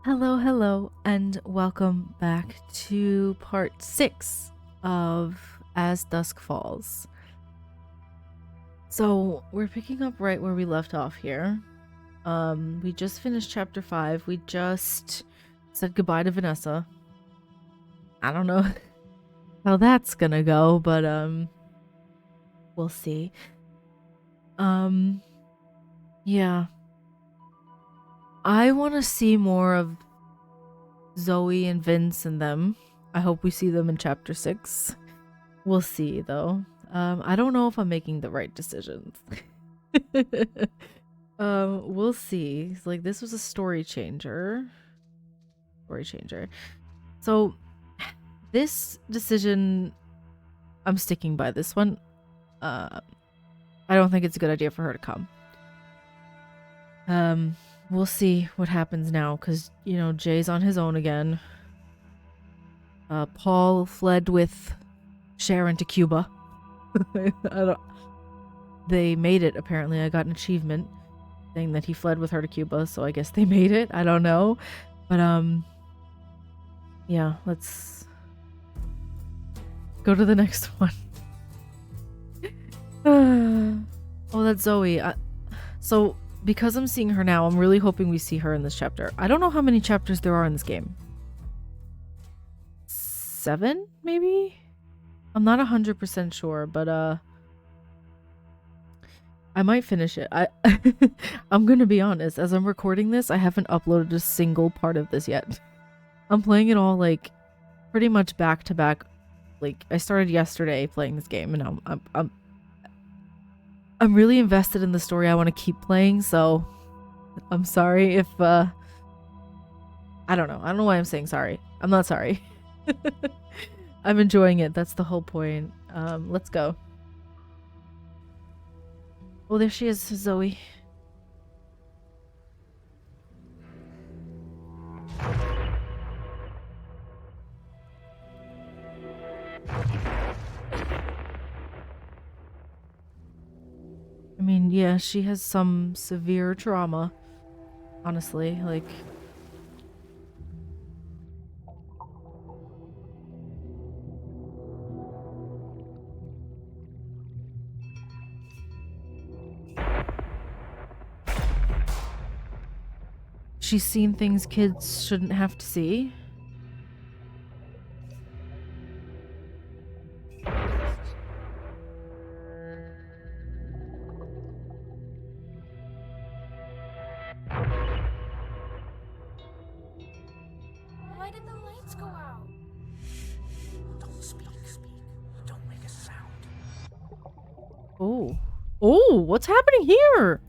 Hello, and welcome back to part 6 of As Dusk Falls. So, we're picking up right where we left off here. We just finished chapter 5. We just said goodbye to Vanessa. I don't know how that's gonna go, but we'll see. Yeah. I want to see more of Zoe and Vince and them. I hope we see them in chapter 6. We'll see, though. I don't know if I'm making the right decisions. We'll see. It's like, this was a story changer. So, this decision, I'm sticking by this one. I don't think it's a good idea for her to come. We'll see what happens now, because, Jay's on his own again. Paul fled with Sharon to Cuba. They made it, apparently. I got an achievement saying that he fled with her to Cuba, so I guess they made it. I don't know. But, yeah, let's go to the next one. Oh, that's Zoe. So, because I'm seeing her now, I'm really hoping we see her in this chapter. I don't know how many chapters there are in this game. 7, maybe? I'm not 100% sure, but I might finish it. I'm gonna be honest, as I'm recording this, I haven't uploaded a single part of this yet. I'm playing it all, like, pretty much back to back. Like, I started yesterday playing this game, and I'm really invested in the story. I want to keep playing, so I'm sorry if I don't know why I'm saying sorry. I'm not sorry. I'm enjoying it. That's the whole point. Let's go. Oh, there she is, Zoe. I mean, yeah, she has some severe trauma. Honestly, like... She's seen things kids shouldn't have to see. Why did the lights go out? Don't speak. Don't make a sound. Oh, what's happening here?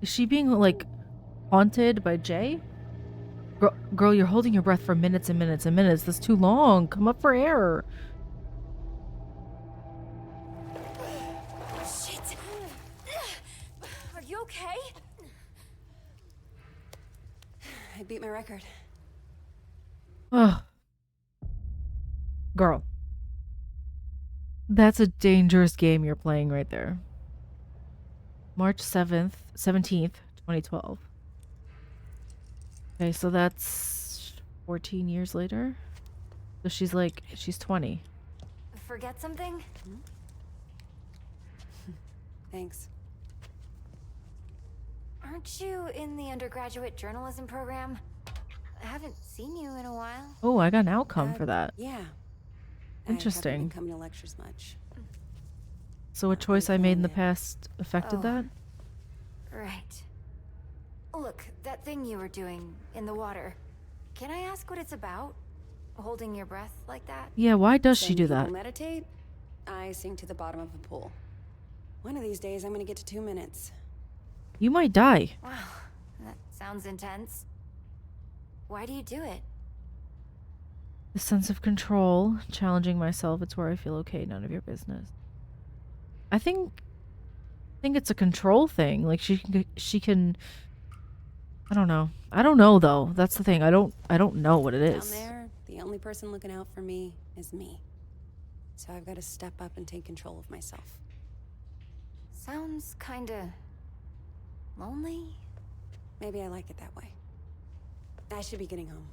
Is she being, like, haunted by Jay? Girl, you're holding your breath for minutes and minutes and minutes. That's too long. Come up for air. Shit! Are you okay? I beat my record. Ugh. Girl. That's a dangerous game you're playing right there. March 17th, 2012. Okay, so that's 14 years later. So she's 20. Forget something? Thanks. Aren't you in the undergraduate journalism program? I haven't seen you in a while. Oh, I got an outcome for that. Yeah. Interesting. I haven't been coming to lectures much. So a choice I made in the past affected that? Right. Look, that thing you were doing in the water. Can I ask what it's about? Holding your breath like that? Yeah, why does she When do people that? meditate, I sink to the bottom of a pool. One of these days, I'm gonna get to 2 minutes. You might die. Wow, that sounds intense. Why do you do it? The sense of control, challenging myself, it's where I feel okay, none of your business. I think it's a control thing. Like she can I don't know though. That's the thing. I don't know what it is. Down there, the only person looking out for me is me. So I've got to step up and take control of myself. Sounds kinda lonely. Maybe I like it that way. I should be getting home.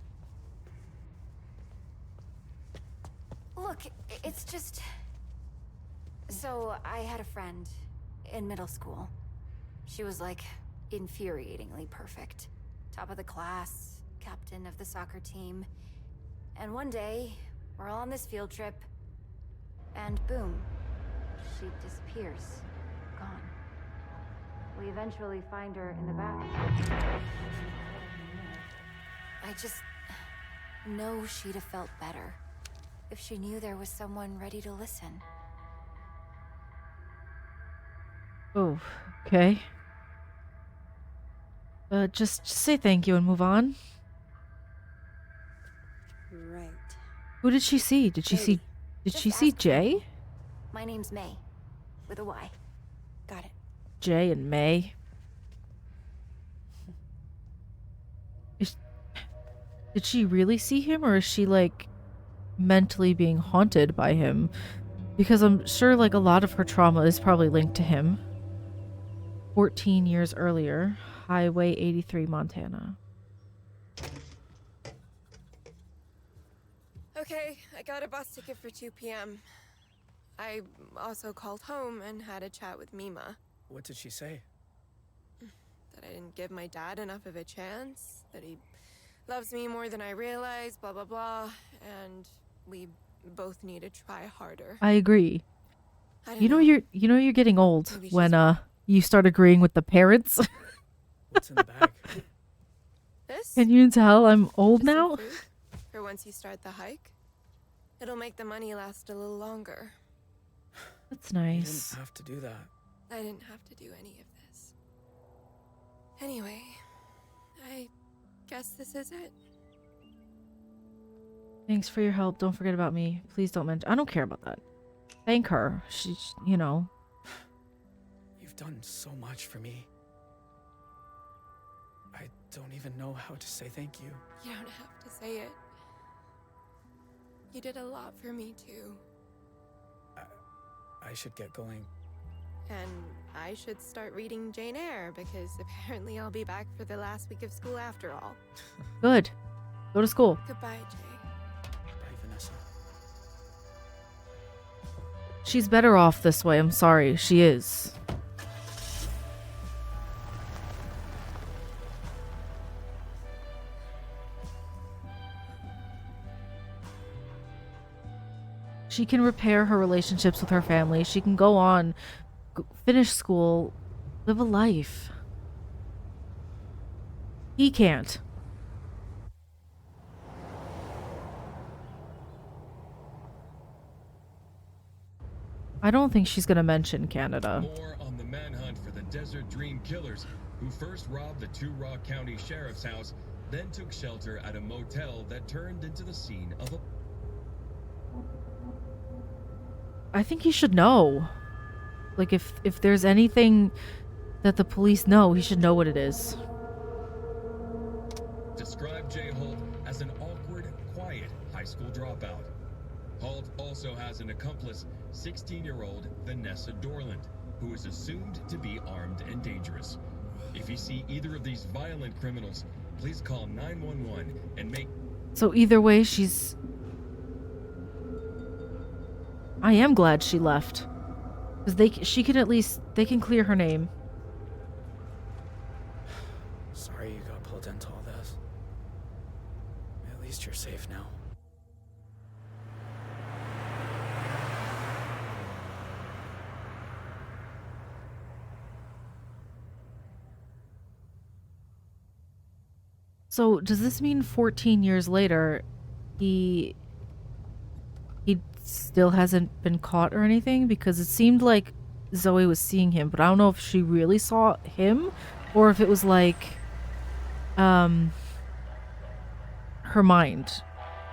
Look, it's just... So, I had a friend in middle school. She was like infuriatingly perfect. Top of the class, captain of the soccer team. And one day, we're all on this field trip, and boom, she disappears. Gone. We eventually find her in the bathroom. I just know she'd have felt better if she knew there was someone ready to listen. Oh, okay. Just say thank you and move on. Right. Who did she see? Did she see? Maybe. Did Just she see ask for me. Jay? My name's May, with a Y. Got it. Jay and May. Did she really see him, or is she like mentally being haunted by him? Because I'm sure like a lot of her trauma is probably linked to him. 14 years earlier, Highway 83, Montana. Okay, I got a bus ticket for 2 p.m. I also called home and had a chat with Mima. What did she say? That I didn't give my dad enough of a chance, that he loves me more than I realize, blah blah blah, and we both need to try harder. I agree. I don't You know you're getting old Maybe she's when right. you start agreeing with the parents. What's in the bag? This? Can you tell I'm old Just some now? food for once you start the hike. It'll make the money last a little longer. That's You nice. didn't have to do that. I didn't have to do any of this. Anyway, I guess this is it. Thanks for your help. Don't forget about me. Please don't mention. I don't care about that. Thank her. She's, you know. You've done so much for me. I don't even know how to say thank you. You don't have to say it. You did a lot for me too. I should get going. And I should start reading Jane Eyre because apparently I'll be back for the last week of school after all. Good. Go to school. Goodbye, Jay. Bye, Vanessa. She's better off this way. I'm sorry. She is. She can repair her relationships with her family. She can go on, finish school, live a life. He can't. I don't think she's gonna mention Canada. More on the manhunt for the Desert Dream killers, who first robbed the Two Rock County Sheriff's house, then took shelter at a motel that turned into the scene of a... I think he should know. Like, if there's anything that the police know, he should know what it is. Described Jay Holt as an awkward, quiet high school dropout. Holt also has an accomplice, 16-year-old Vanessa Dorland, who is assumed to be armed and dangerous. If you see either of these violent criminals, please call 911 and make... So either way, she's... I am glad she left. Because she can at least... They can clear her name. Sorry you got pulled into all this. At least you're safe now. So does this mean 14 years later, he still hasn't been caught or anything? Because it seemed like Zoe was seeing him, but I don't know if she really saw him or if it was like her mind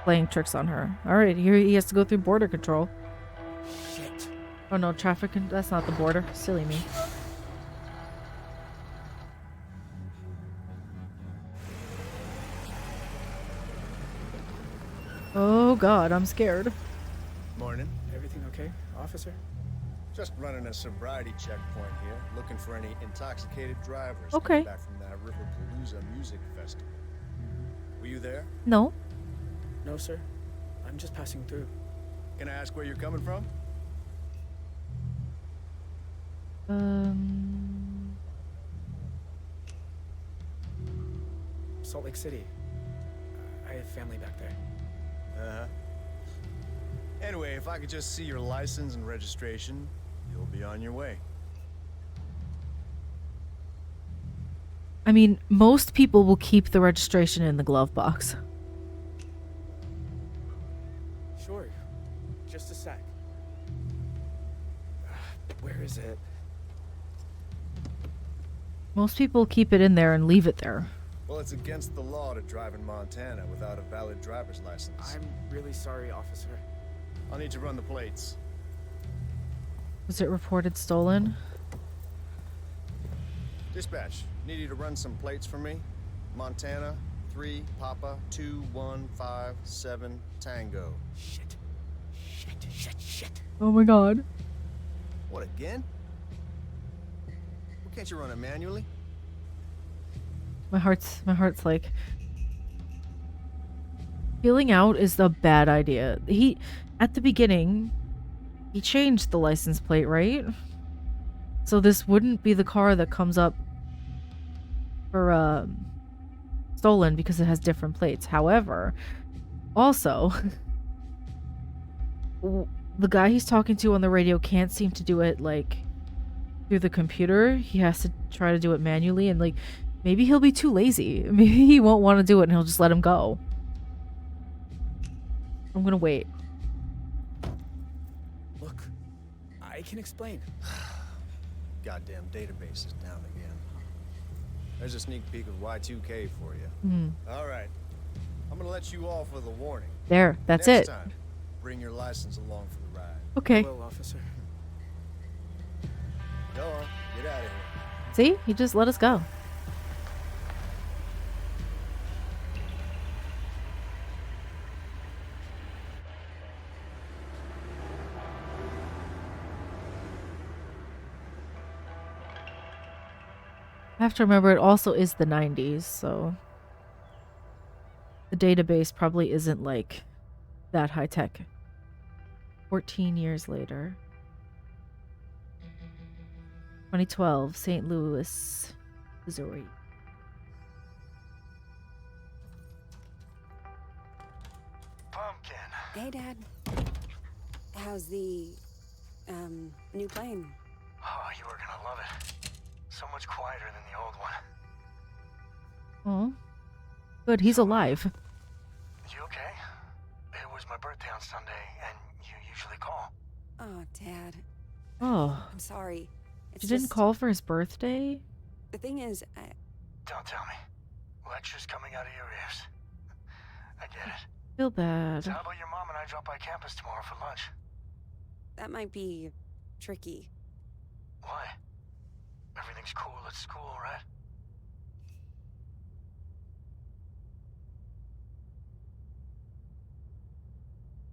playing tricks on her. All right, here he has to go through border control. Shit. Oh no, that's not the border. Silly me. Oh god, I'm scared. Morning. Everything okay, officer? Just running a sobriety checkpoint here, looking for any intoxicated drivers Okay. coming back from that Riverpalooza music festival. We you there? No. No, sir. I'm just passing through. Can I ask where you're coming from? Salt Lake City. I have family back there. Uh-huh. Anyway, if I could just see your license and registration, you'll be on your way. I mean, most people will keep the registration in the glove box. Sure. Just a sec. Where is it? Most people keep it in there and leave it there. Well, it's against the law to drive in Montana without a valid driver's license. I'm really sorry, officer. I'll need to run the plates. Was it reported stolen? Dispatch, need you to run some plates for me. Montana, 3 Papa 2157 Tango. Shit. Shit. Oh my god. What, again? Well, can't you run it manually? My heart's like, peeling out is a bad idea. At the beginning, he changed the license plate, right? So this wouldn't be the car that comes up for stolen because it has different plates. However, also the guy he's talking to on the radio can't seem to do it like through the computer. He has to try to do it manually, and like maybe he'll be too lazy. Maybe he won't want to do it and he'll just let him go. I'm gonna wait. Look, I can explain. Goddamn database is down again. There's a sneak peek of Y2K for you. All right. I'm gonna let you off with a warning. There, that's Next it. time, bring your license along for the ride. Okay. Hello, officer. Go on, get out of here. See? He just let us go. I have to remember it also is the 90s, so the database probably isn't like that high tech. 14 years later. 2012, St. Louis, Missouri. Pumpkin. Hey, Dad. How's the, new plane? Oh, you are gonna love it. So much quieter than the old one. Oh. Good, he's alive. You okay? It was my birthday on Sunday, and you usually call. Oh, Dad. Oh. I'm sorry. It's You didn't just- call for his birthday? The thing is, Don't tell me. Lectures coming out of your ears. I get it. Feel bad. So how about your mom and I drop by campus tomorrow for lunch? that might be tricky. Why? Everything's cool at school, right?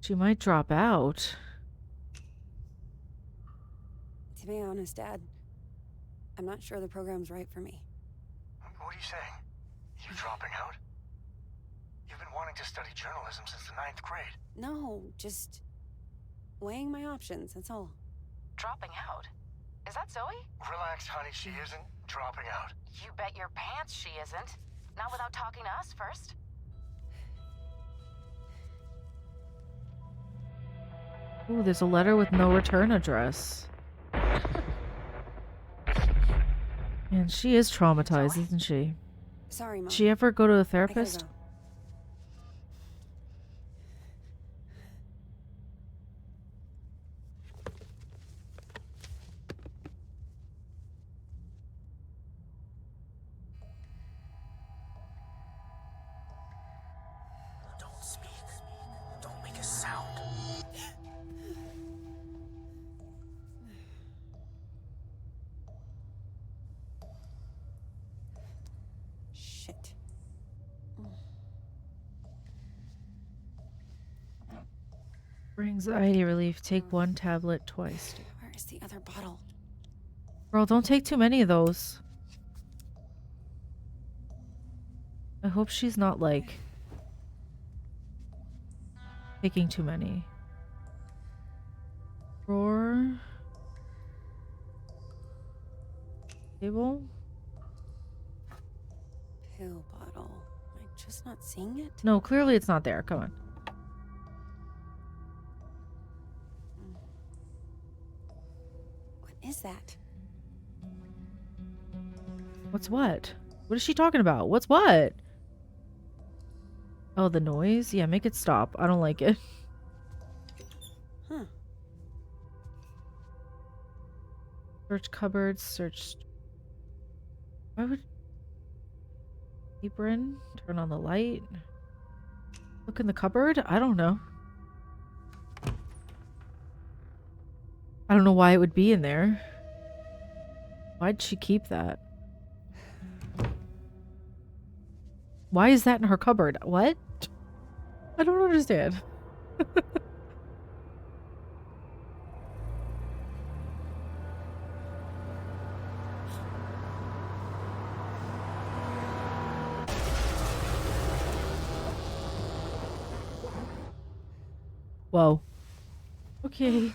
She might drop out. To be honest, Dad, I'm not sure the program's right for me. What are you saying? You dropping out? You've been wanting to study journalism since the 9th grade. No, just weighing my options, that's all. Dropping out? Is that Zoe? Relax, honey, she isn't dropping out. You bet your pants she isn't. Not without talking to us first. Ooh, there's a letter with no return address. And she is traumatized, isn't she? Sorry, Mom. Did she ever go to a I gotta therapist? go. Don't speak. Don't make a sound. Shit. For anxiety relief, take one tablet twice. Where is the other bottle? Girl, don't take too many of those. I hope she's not like Taking too many. Drawer. Table. Pill bottle. Am I just not seeing it? No, clearly it's not there. Come on. What is that? What's what? What is she talking about? What's what? Oh, the noise? Yeah, make it stop. I don't like it. Huh. Search cupboards, search... Why would... Apron? Turn on the light? Look in the cupboard? I don't know. I don't know why it would be in there. Why'd she keep that? Why is that in her cupboard? What? I don't understand. Whoa. Okay.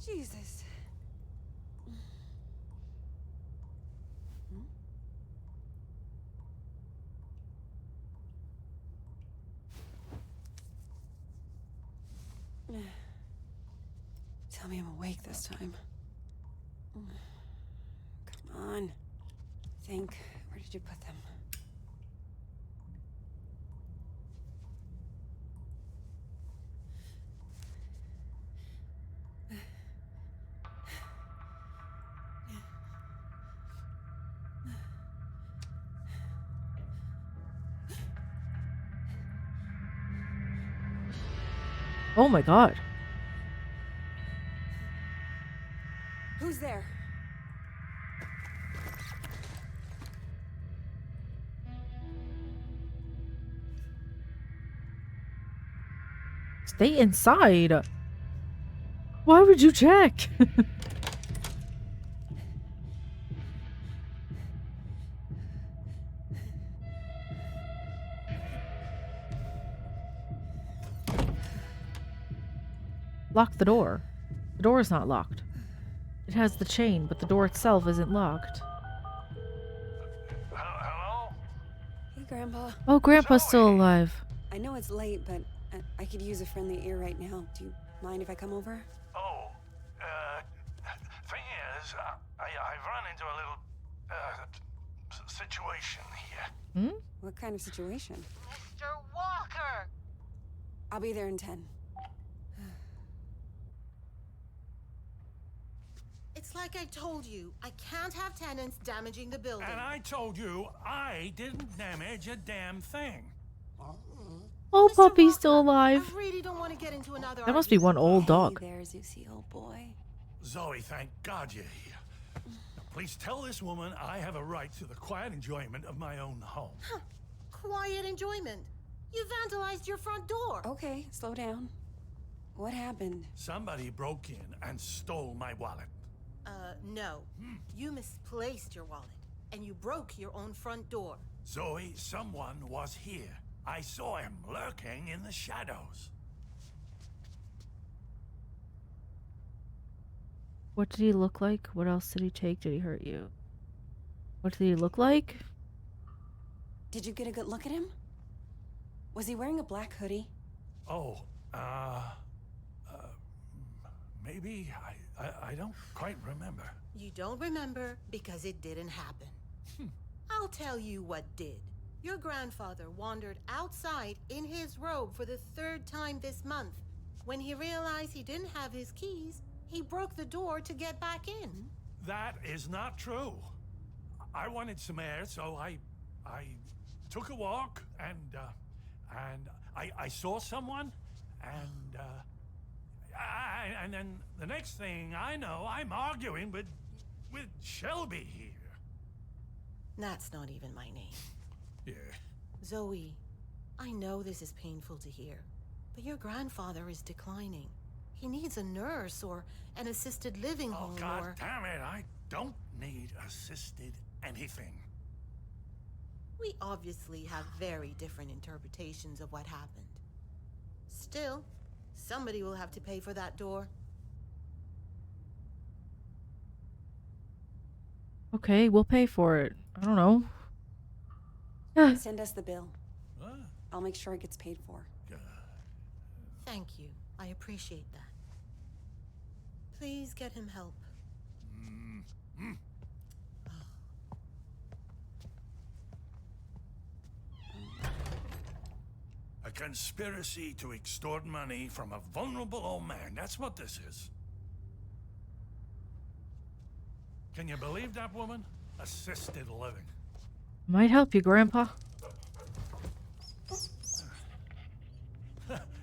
Jesus. Tell me I'm awake this time. Come on. Think. Where did you put them? Oh my god. Who's there? Stay inside. Why would you check? Lock the door. The door is not locked. It has the chain, but the door itself isn't locked. Hello? Hey, Grandpa. Oh, Grandpa's still alive. I know it's late, but I could use a friendly ear right now. Do you mind if I come over? Oh, thing is, I've run into a little, situation here. Hmm? What kind of situation? Mr. Walker! I'll be there in 10. It's like I told you, I can't have tenants damaging the building. And I told you I didn't damage a damn thing. Oh, Mr. puppy's still Walker, alive. I really don't want to get into another That must be one old dog. Hey there, Zeusy, old boy. Zoe, thank God you're here. Now, please tell this woman I have a right to the quiet enjoyment of my own home. Quiet enjoyment. You vandalized your front door. Okay, slow down. What happened? Somebody broke in and stole my wallet. No. You misplaced your wallet, and you broke your own front door. Zoe, someone was here. I saw him lurking in the shadows. What did he look like? What else did he take? Did he hurt you? What did he look like? Did you get a good look at him? Was he wearing a black hoodie? Oh, maybe I don't quite remember. You don't remember because it didn't happen. I'll tell you what did. Your grandfather wandered outside in his robe for the 3rd time this month. When he realized he didn't have his keys, he broke the door to get back in. That is not true. I wanted some air, so I took a walk and I saw someone and then the next thing I know, I'm arguing with Shelby here. That's not even my name. Yeah. Zoe, I know this is painful to hear, but your grandfather is declining. He needs a nurse or an assisted living Oh, home God or... 'Cause... damn it, I don't need assisted anything. We obviously have very different interpretations of what happened. Still, somebody will have to pay for that door. Okay, we'll pay for it. I don't know. Send us the bill. I'll make sure it gets paid for. Thank you. I appreciate that. Please get him help. A conspiracy to extort money from a vulnerable old man. That's what this is. Can you believe that woman? Assisted living. Might help you, Grandpa.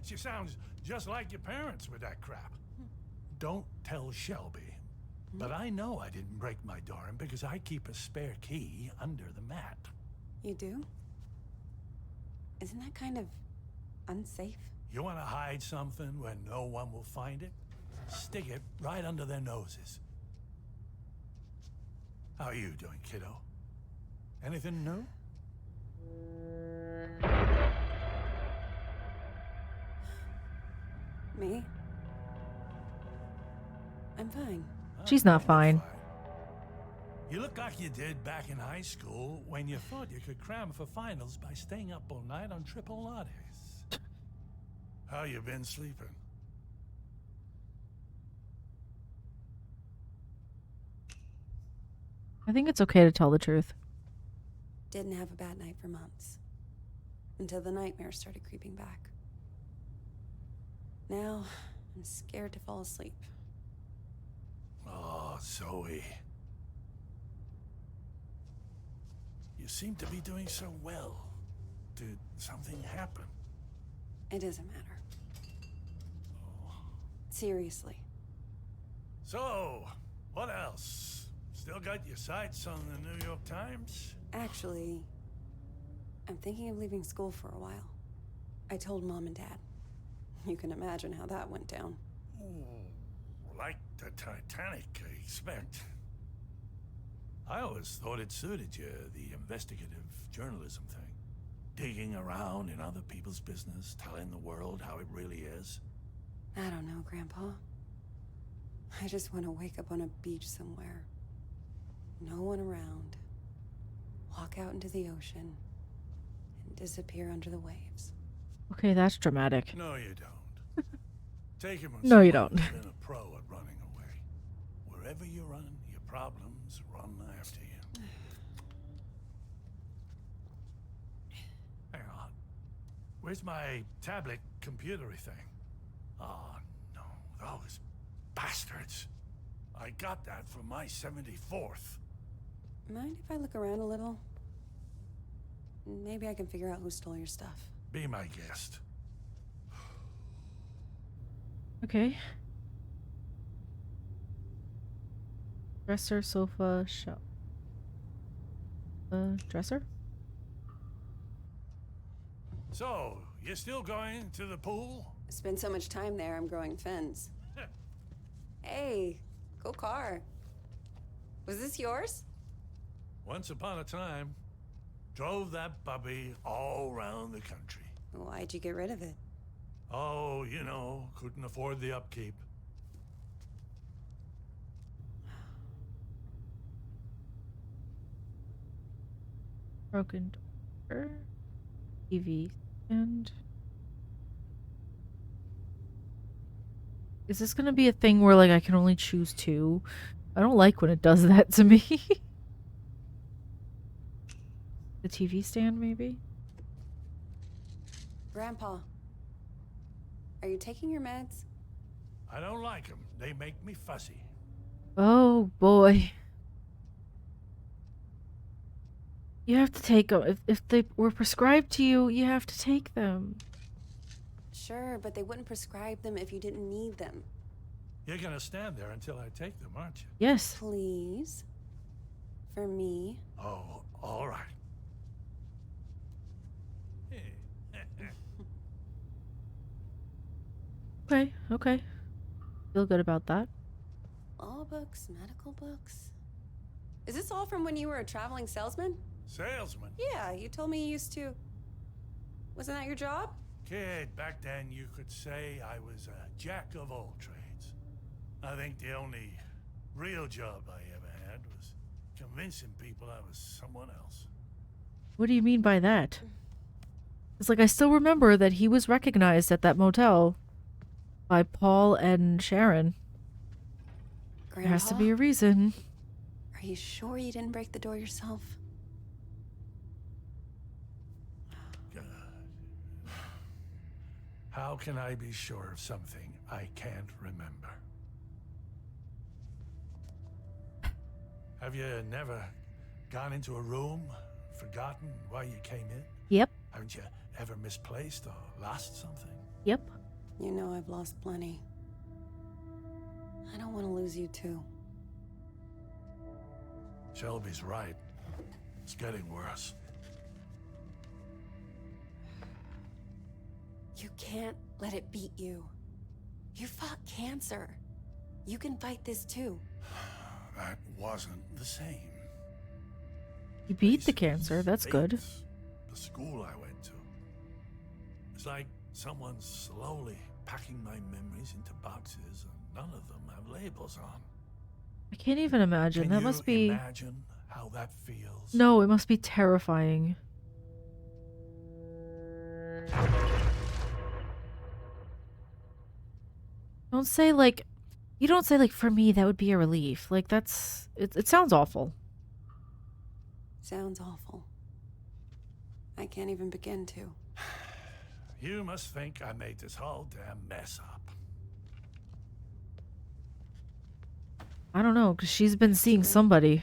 She sounds just like your parents with that crap. Don't tell Shelby. But I know I didn't break my door in because I keep a spare key under the mat. You do? Isn't that kind of unsafe? You want to hide something where no one will find it? Stick it right under their noses. How are you doing, kiddo? Anything new? Me? I'm fine. She's not fine. You look like you did back in high school when you thought you could cram for finals by staying up all night on triple lattes. How you been sleeping? I think it's okay to tell the truth. Didn't have a bad night for months. Until the nightmares started creeping back. Now, I'm scared to fall asleep. Oh, Zoe. You seem to be doing so well. Did something happen? It doesn't matter. Seriously. So, what else? Still got your sights on the New York Times? Actually, I'm thinking of leaving school for a while. I told Mom and Dad. You can imagine how that went down. Ooh, like the Titanic, I expect. I always thought it suited you, the investigative journalism thing. Digging around in other people's business, telling the world how it really is. I don't know, Grandpa. I just want to wake up on a beach somewhere. No one around. Walk out into the ocean and disappear under the waves. Okay, that's dramatic. No, you don't. Take him. No, you don't. Been a pro at running away. Wherever you run, your problems run after you. Hang on. Where's my tablet computery thing? Oh, no. Those bastards. I got that for my 74th. Mind if I look around a little? Maybe I can figure out who stole your stuff. Be my guest. Okay. Dresser, sofa, shelf. Dresser? So, you still going to the pool? Spend so much time there, I'm growing fins. Hey, cool car. Was this yours? Once upon a time, drove that puppy all around the country. Why'd you get rid of it? Oh, you know, couldn't afford the upkeep. Broken door. TV stand. Is this gonna be a thing where, like, I can only choose two? I don't like when it does that to me. The TV stand, maybe? Grandpa, are you taking your meds? I don't like them. They make me fussy. Oh, boy. You have to take them. If they were prescribed to you, you have to take them. Sure, but they wouldn't prescribe them if you didn't need them. You're gonna stand there until I take them, aren't you? Yes. Please? For me? Oh, all right. Okay, okay. Feel good about that. Law books, medical books. Is this all from when you were a traveling salesman? Salesman? Yeah, you told me you used to... Wasn't that your job? Kid, back then you could say I was a jack of all trades. I think the only real job I ever had was convincing people I was someone else. What do you mean by that? It's like I still remember that he was recognized at that motel by Paul and Sharon. Grandpa? There has to be a reason. Are you sure you didn't break the door yourself? God. How can I be sure of something I can't remember? Have you never gone into a room, forgotten why you came in? Yep. Haven't you ever misplaced or lost something? Yep. You know I've lost plenty. I don't want to lose you too. Shelby's right. It's getting worse. You can't let it beat you. You fought cancer. You can fight this too. That wasn't the same. You beat the cancer. That's good. The school I went to. It's like someone's slowly packing my memories into boxes, and none of them have labels on. I can't even imagine. Can That you must be... imagine how that feels? No, it must be terrifying. Don't say like... You don't say like, for me, that would be a relief. Like, that's... It sounds awful. Sounds awful. I can't even begin to. You must think I made this whole damn mess up. I don't know, because she's been seeing somebody.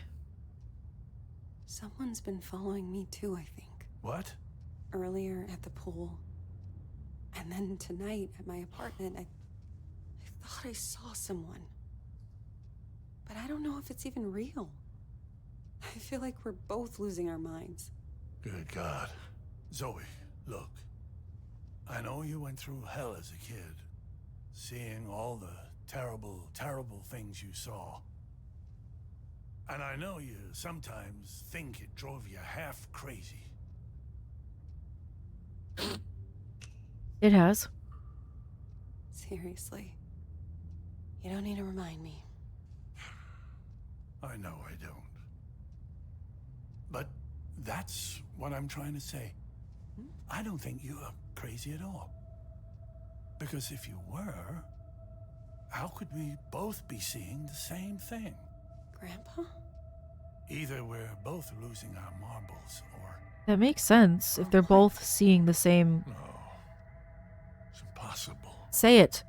Someone's been following me too, I think. What? Earlier at the pool. And then tonight at my apartment, I thought I saw someone. But I don't know if it's even real. I feel like we're both losing our minds. Good God. Zoe, look. I know you went through hell as a kid. Seeing all the terrible, terrible things you saw. And I know you sometimes think it drove you half crazy. It has. Seriously. You don't need to remind me. I know I don't. But that's what I'm trying to say. I don't think you are crazy at all. Because if you were, how could we both be seeing the same thing? Grandpa? Either we're both losing our marbles, or... That makes sense if they're both seeing the same... No. It's impossible. Say it.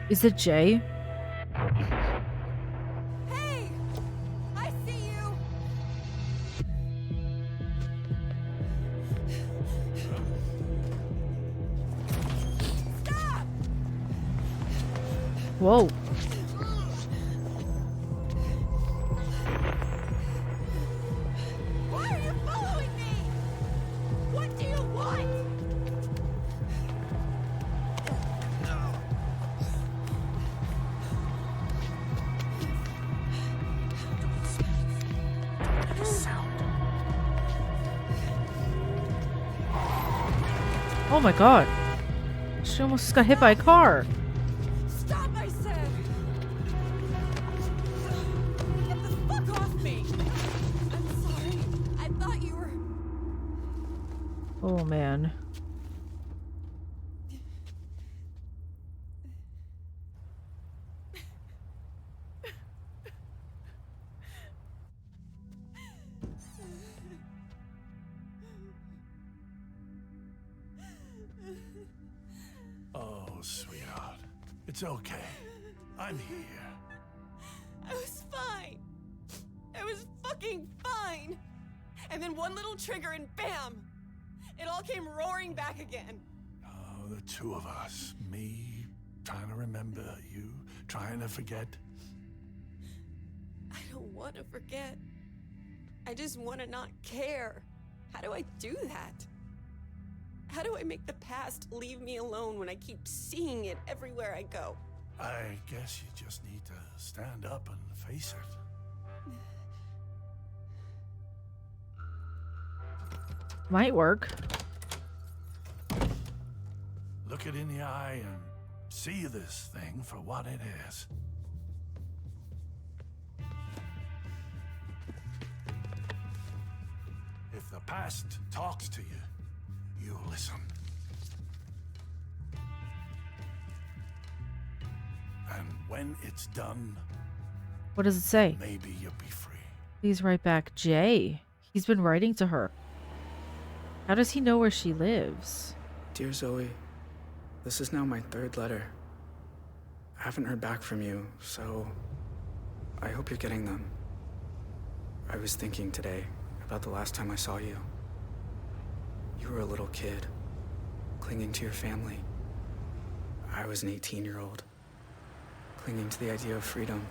Is it Jay? Hey! I see you! Stop! Whoa. Why are you following me? What do you want? Oh my god. She almost got hit by a car. Stop, I said! Get the fuck off me! I'm sorry. I thought you were... Oh man. Oh, sweetheart. It's okay. I'm here. I was fine. I was fucking fine. And then one little trigger and bam! It all came roaring back again. Oh, the two of us. Me trying to remember, you trying to forget. I don't want to forget. I just want to not care. How do I do that? How do I make the past leave me alone when I keep seeing it everywhere I go? I guess you just need to stand up and face it. Might work. Look it in the eye and see this thing for what it is. If the past talks to you, you listen. And when it's done, What does it say? maybe you'll be free. Please write back Jay. He's been writing to her. How does he know where she lives? Dear Zoe, this is now my 3rd letter. I haven't heard back from you, so I hope you're getting them. I was thinking today about the last time I saw you. You were a little kid, clinging to your family. I was an 18-year-old, clinging to the idea of freedom.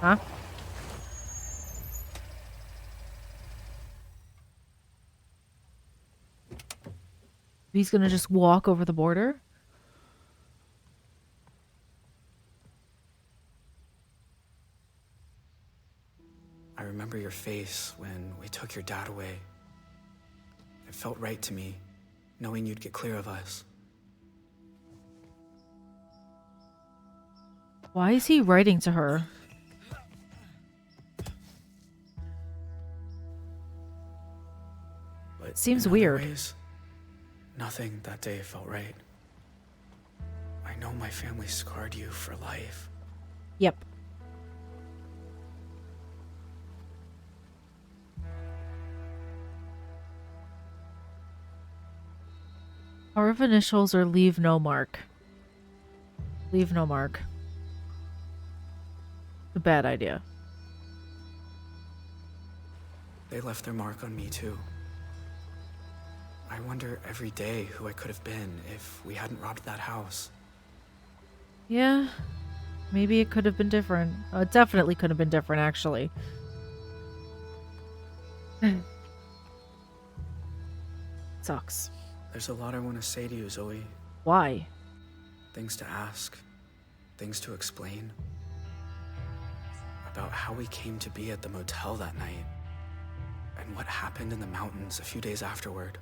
Huh? He's gonna just walk over the border? I remember your face when we took your dad away. It felt right to me, knowing you'd get clear of us. Why is he writing to her? But Seems in other weird. ways, nothing that day felt right. I know my family scarred you for life. Yep. Power of initials or leave no mark. Leave no mark. A bad idea. They left their mark on me too. I wonder every day who I could have been if we hadn't robbed that house. Yeah. Maybe it could have been different. It definitely could have been different, actually. Sucks. There's a lot I want to say to you, Zoe. Why? Things to ask. Things to explain. About how we came to be at the motel that night. And what happened in the mountains a few days afterward.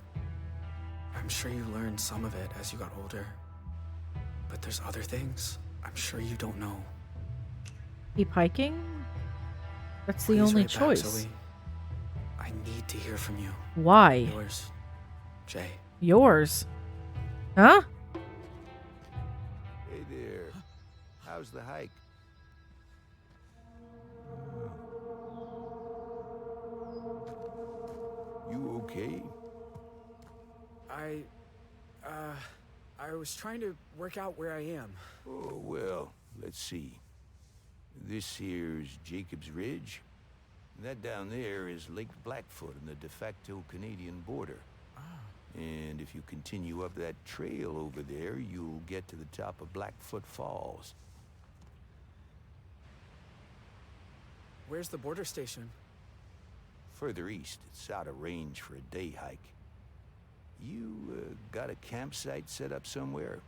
I'm sure you learned some of it as you got older. But there's other things I'm sure you don't know. Keep hiking? That's the Please only write back, choice. Zoe. I need to hear from you. Why? Yours, Jay. Yours? Huh? Hey there. How's the hike? You okay? I was trying to work out where I am. Oh, well, let's see. This here's Jacob's Ridge. That down there is Lake Blackfoot on the de facto Canadian border. And if you continue up that trail over there, you'll get to the top of Blackfoot Falls. Where's the border station? Further east, it's out of range for a day hike. You got a campsite set up somewhere?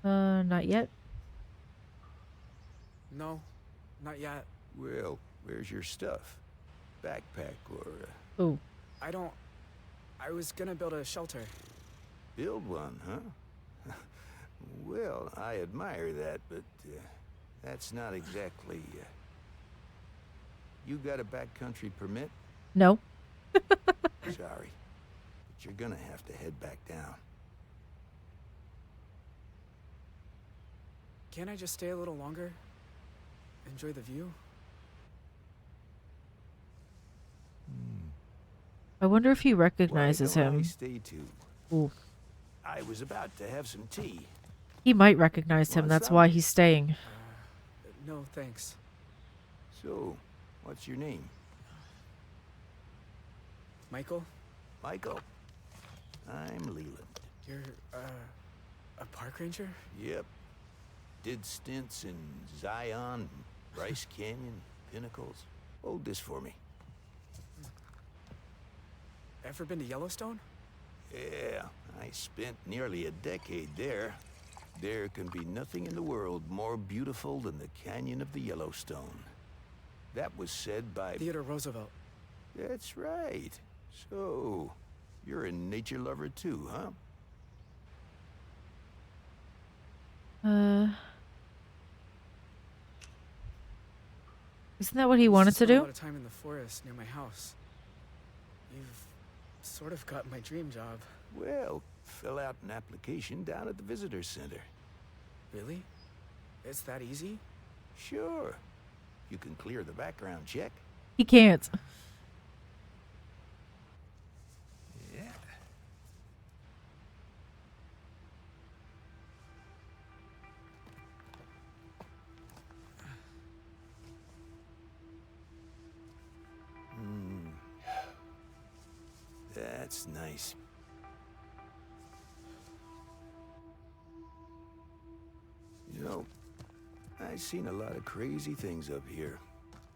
Not yet. No, not yet. Well, where's your stuff? Backpack or... Oh. I was gonna build a shelter. Build one, huh? Well, I admire that, but that's not exactly... You got a backcountry permit? No. Sorry, but you're gonna have to head back down. Can't I just stay a little longer? Enjoy the view? I wonder if he recognizes Why don't him. I stay too? Ooh. I was about to have some tea. He might recognize him. Want That's some? why he's staying. No, thanks. So, what's your name? Michael? Michael. I'm Leland. You're, a park ranger? Yep. Did stints in Zion, Bryce Canyon, Pinnacles. Hold this for me. ever been to Yellowstone? Yeah, I spent nearly a decade there. There can be nothing in the world more beautiful than the Canyon of the Yellowstone. That was said by Theodore Roosevelt. That's right. So, you're a nature lover too, huh? Isn't that what he I used wanted to spend a do? lot of time in the forest near my house. You've sort of got my dream job. Well, fill out an application down at the visitor center. Really? It's that easy? Sure. You can clear the background check. He can't. Yeah. That's nice. You know, I've seen a lot of crazy things up here.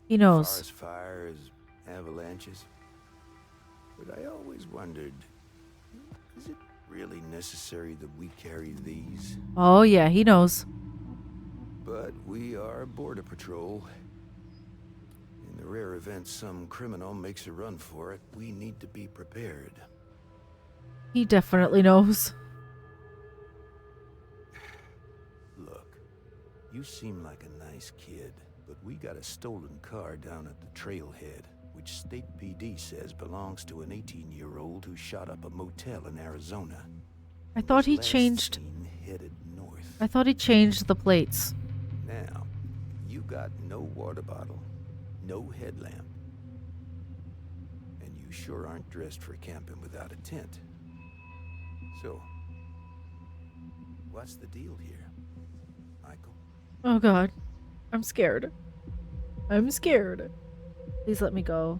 He knows. Forest fires, avalanches. But I always wondered, is it really necessary that we carry these? Oh, yeah, he knows. But we are Border Patrol. In the rare event some criminal makes a run for it, we need to be prepared. He definitely knows. Look, you seem like a nice kid, but we got a stolen car down at the trailhead, which State PD says belongs to an 18-year-old who shot up a motel in Arizona. I thought he Last changed. seen headed north. I thought he changed the plates. Now, you got no water bottle, no headlamp, and you sure aren't dressed for camping without a tent. So, what's the deal here, Michael? Oh, God. I'm scared. I'm scared. Please let me go.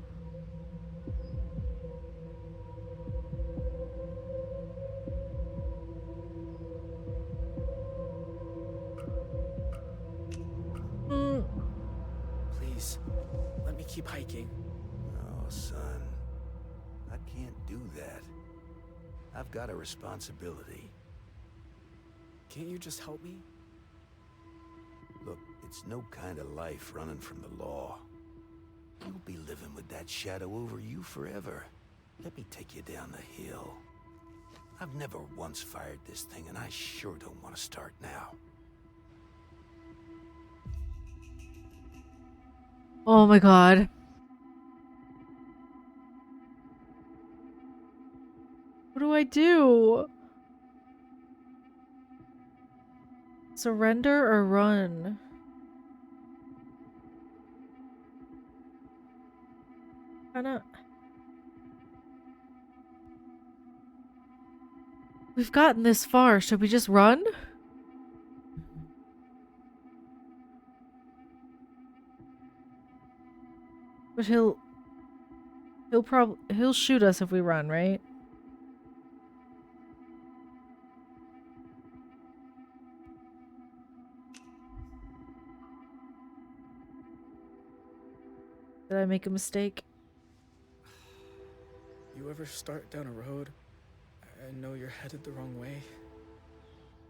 Please, let me keep hiking. Oh, son. I can't do that. I've got a responsibility. Can't you just help me? Look, it's no kind of life running from the law. You'll be living with that shadow over you forever. Let me take you down the hill. I've never once fired this thing, and I sure don't want to start now. Oh my God. What do I do? Surrender or run? Kinda. We've gotten this far. Should we just run? But he'll shoot us if we run, right? Did I make a mistake? You ever start down a road and know you're headed the wrong way,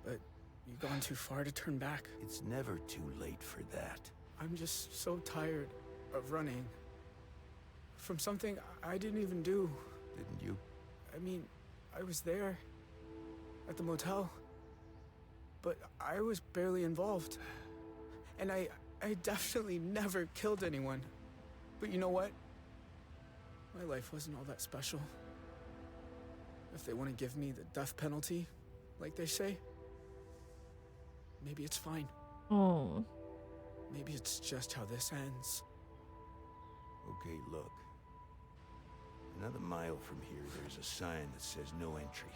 but you've gone too far to turn back? It's never too late for that. I'm just so tired of running from something I didn't even do. Didn't you? I mean, I was there at the motel, but I was barely involved. And I definitely never killed anyone. But you know what? My life wasn't all that special. If they want to give me the death penalty, like they say, maybe it's fine. Oh. Maybe it's just how this ends. Okay, look. Another mile from here, there's a sign that says no entry.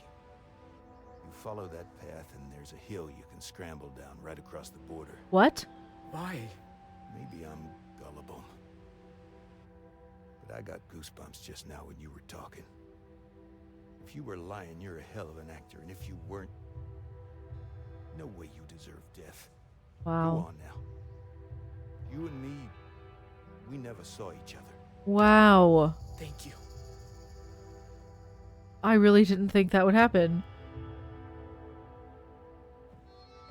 You follow that path and there's a hill you can scramble down right across the border. What? Why? Maybe I'm gullible. But I got goosebumps just now when you were talking. If you were lying, you're a hell of an actor, and if you weren't, no way you deserve death. Wow. Go on now. You and me, we never saw each other. Wow. Thank you. I really didn't think that would happen.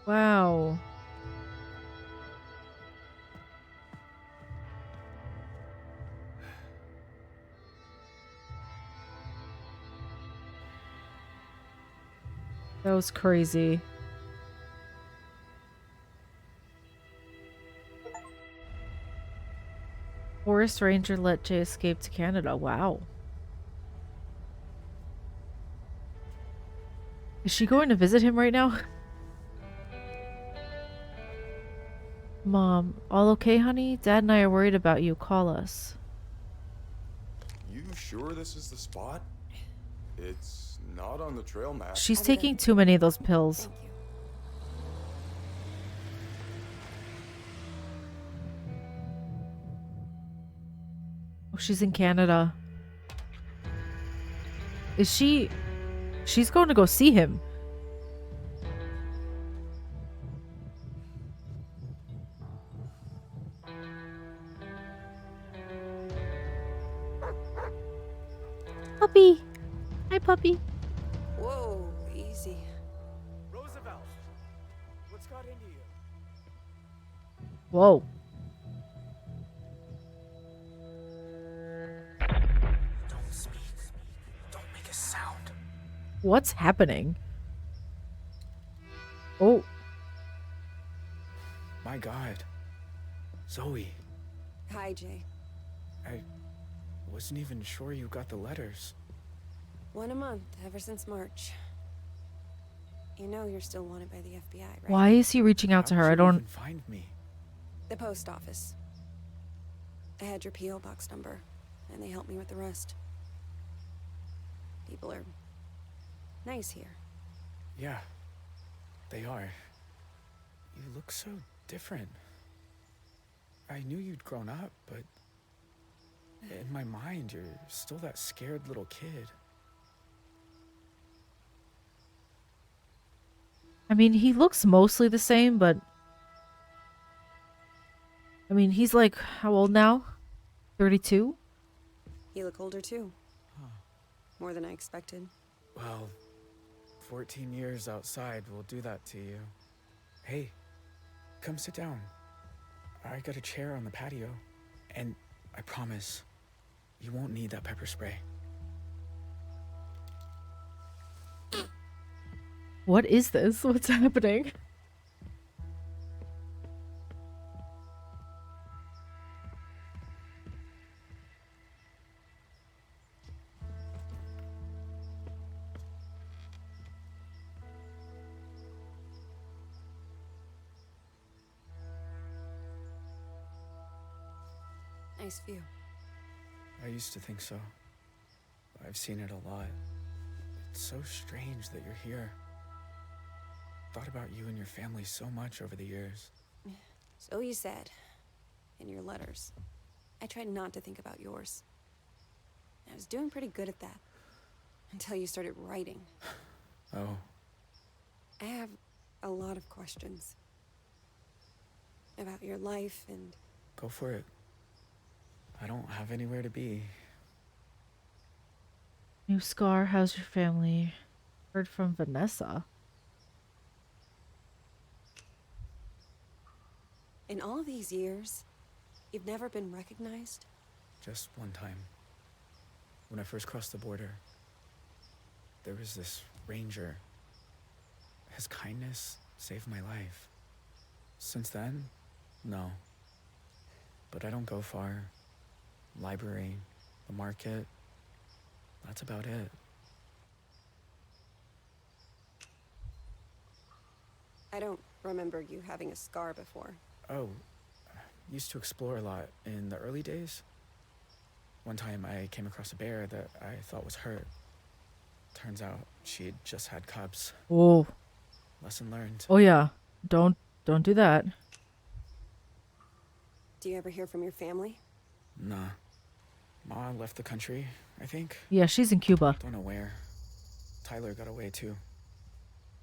Wow. That was crazy. Forest Ranger let Jay escape to Canada. Wow. Is she going to visit him right now? Mom, all okay, honey? Dad and I are worried about you. Call us. You sure this is the spot? It's not on the trail map. She's taking too many of those pills. Thank you. Oh, she's in Canada. Is she... She's going to go see him. Puppy. Hi, puppy. Whoa, easy. Roosevelt, what's got into you? Whoa. Don't speak. Don't make a sound. What's happening? Oh. My God. Zoe, Hi, Jay. I wasn't even sure you got the letters. 1 a month, ever since March. You know you're still wanted by the FBI, right? Why is he reaching out to her? How'd I you don't... even find me? The post office. I had your P.O. box number, and they helped me with the rest. People are nice here. Yeah, they are. You look so different. I knew you'd grown up, but in my mind, you're still that scared little kid. I mean, he looks mostly the same, but... I mean, he's like, how old now? 32? You look older too. More than I expected. Well, 14 years outside will do that to you. Hey, come sit down. I got a chair on the patio. And I promise, you won't need that pepper spray. What is this? What's happening? Nice view. I used to think so. I've seen it a lot. It's so strange that you're here. Thought about you and your family so much over the years. So you said. In your letters. I tried not to think about yours. I was doing pretty good at that. Until you started writing. Oh. I have a lot of questions. About your life and... Go for it. I don't have anywhere to be. New Scar, how's your family? Heard from Vanessa. In all these years, you've never been recognized? Just one time. When I first crossed the border, there was this ranger. His kindness saved my life. Since then, no. But I don't go far. Library, the market, that's about it. I don't remember you having a scar before. Oh, used to explore a lot in the early days. One time I came across a bear that I thought was hurt. Turns out she'd just had cubs. Oh. Lesson learned. Oh yeah. Don't do that. Do you ever hear from your family? Nah. Ma left the country, I think. Yeah, she's in Cuba. Don't know where. Tyler got away too.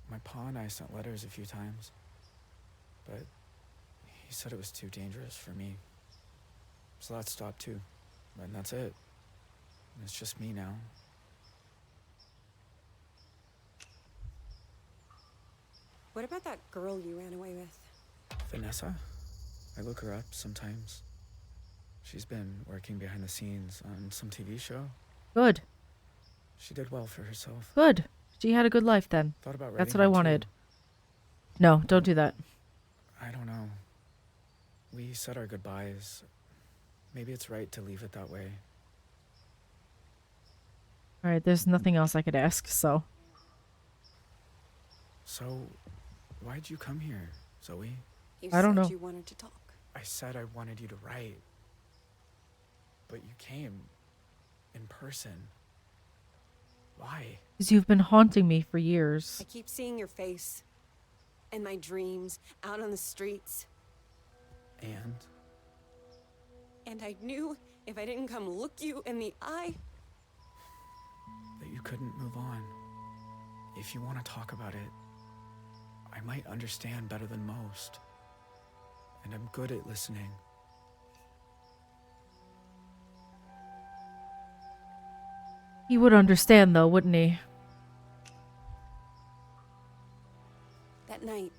My pa and I sent letters a few times. But he said it was too dangerous for me. So that stopped too. And that's it. It's just me now. What about that girl you ran away with? Vanessa? I look her up sometimes. She's been working behind the scenes on some TV show. Good. She did well for herself. Good. She had a good life then. Thought about That's writing what I her, wanted. too. No, don't do that. I don't know. We said our goodbyes. Maybe it's right to leave it that way. Alright, there's nothing else I could ask, so. So, why'd you come here, Zoe? You I don't said know. you wanted to talk. I said I wanted you to write. But you came in person. Why? Because you've been haunting me for years. I keep seeing your face. In my dreams, out on the streets. And? And I knew if I didn't come look you in the eye... that you couldn't move on. If you want to talk about it, I might understand better than most. And I'm good at listening. He would understand though, wouldn't he? That night,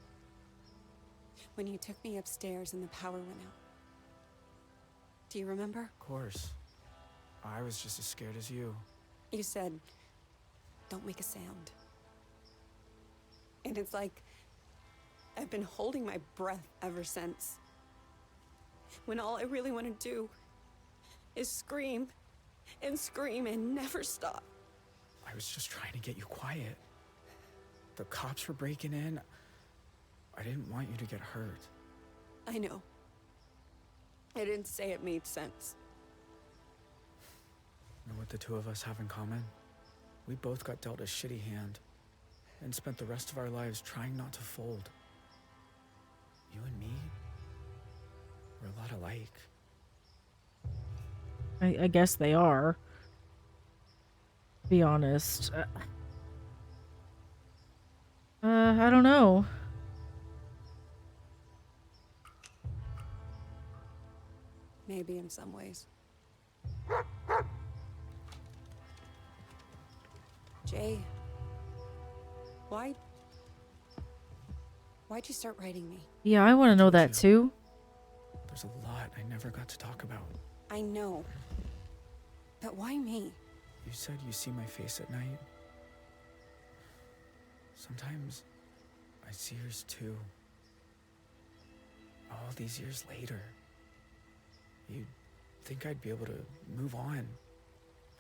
when you took me upstairs and the power went out. Do you remember? Of course. I was just as scared as you. You said, don't make a sound. And it's like, I've been holding my breath ever since. When all I really want to do is scream and scream and never stop. I was just trying to get you quiet. The cops were breaking in. I didn't want you to get hurt. I know. I didn't say it made sense. Know what the two of us have in common? We both got dealt a shitty hand and spent the rest of our lives trying not to fold. You and me, we're a lot alike. I guess they are. To be honest. I don't know. Maybe in some ways. Jay, why'd you start writing me? Yeah, I want to know that too. There's a lot I never got to talk about. I know. But why me? You said you see my face at night. Sometimes I see yours too. All these years later. You'd think I'd be able to move on,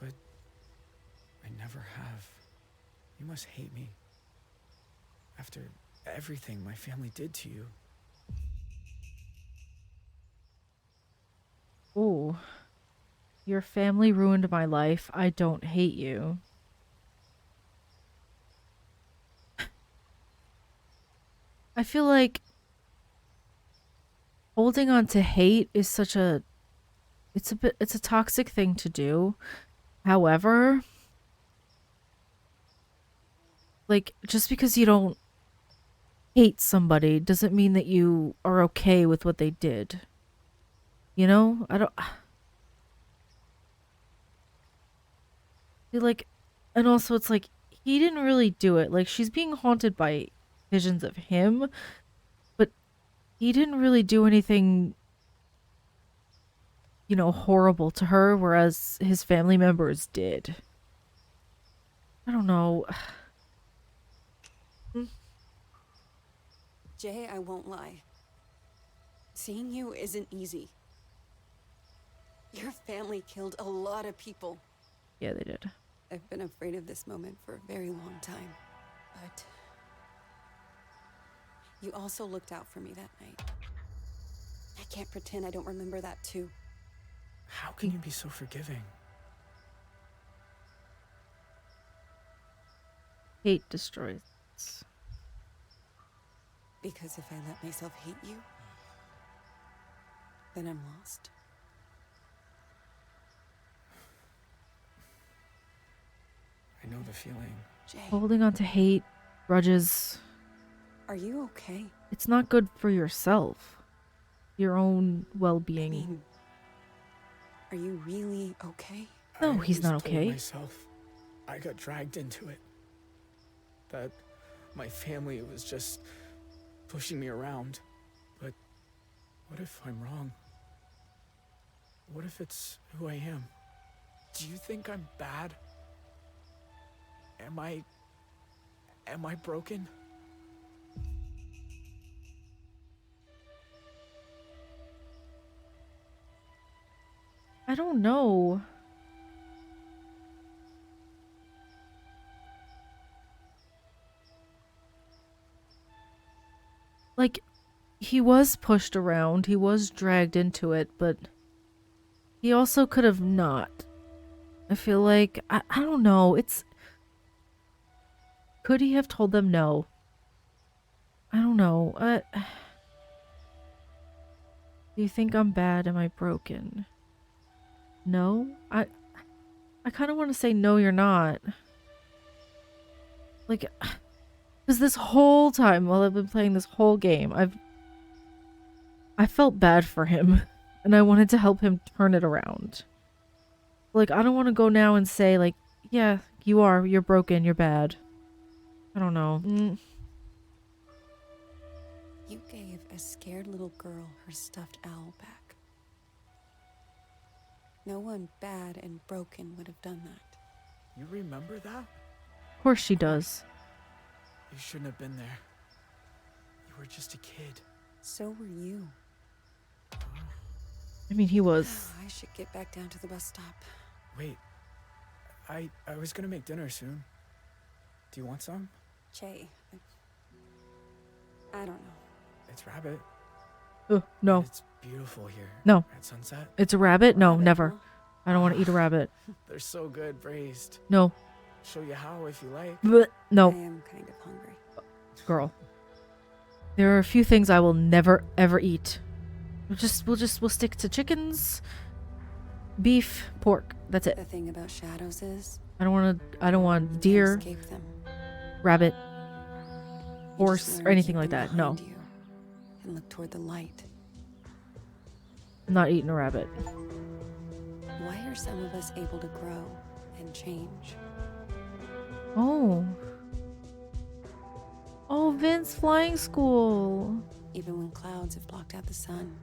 but I never have. You must hate me. After everything my family did to you. Ooh. Your family ruined my life. I don't hate you. I feel like holding on to hate is such a it's a toxic thing to do. However, like just because you don't hate somebody doesn't mean that you are okay with what they did. You know? I don't feel like, and also it's like he didn't really do it. Like she's being haunted by visions of him, but he didn't really do anything, you know, horrible to her, whereas his family members did. I don't know. Jay, I won't lie. Seeing you isn't easy. Your family killed a lot of people. Yeah, they did. I've been afraid of this moment for a very long time. But you also looked out for me that night. I can't pretend I don't remember that too. How can you be so forgiving? Hate destroys. Because if I let myself hate you, then I'm lost. I know the feeling. Jay, Holding on to hate, grudges, are you okay? it's not good for yourself. Your own well-being. I mean, are you really okay? No, I he's not always told okay. myself I got dragged into it. That my family was just pushing me around. But what if I'm wrong? What if it's who I am? Do you think I'm bad? Am I broken? I don't know. Like, he was pushed around, he was dragged into it, but he also could have not. I feel like, I don't know, could he have told them no? I don't know. Do you think I'm bad? Am I broken? No? I kind of want to say no, you're not. Like, because this whole time while I've been playing this whole game, I felt bad for him, and I wanted to help him turn it around. Like, I don't want to go now and say, like, yeah, you're broken, you're bad. I don't know. You gave a scared little girl her stuffed owl back. No one bad and broken would have done that. You remember that? Of course she does. You shouldn't have been there. You were just a kid. So were you. I mean, he was. I should get back down to the bus stop. Wait. I was gonna make dinner soon. Do you want some? Che, I don't know. It's rabbit. No. It's beautiful here. No. At sunset. It's a rabbit? No, Rabbit, never. huh? I don't want to eat a rabbit. They're so good braised. No. Show you how if you like. Blech. No. I am kind of hungry. Girl. There are a few things I will never ever eat. We'll stick to chickens, beef, pork. That's it. The thing about shadows is I don't want deer, escape them. rabbit, You horse, just or learn to anything keep like them that. No. behind you and look toward the light. I'm not eating a rabbit. Why are some of us able to grow and change? Oh. Oh, Vince flying school. Even when clouds have blocked out the sun.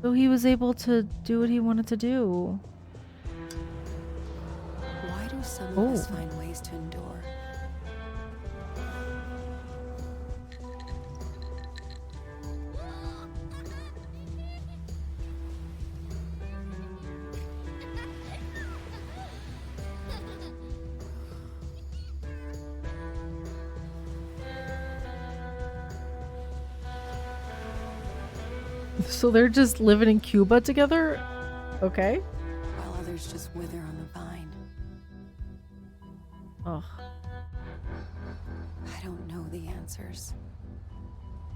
So he was able to do what he wanted to do. Why do some of us find ways to endure? So they're just living in Cuba together? Okay. While others just wither on the vine. Ugh. I don't know the answers.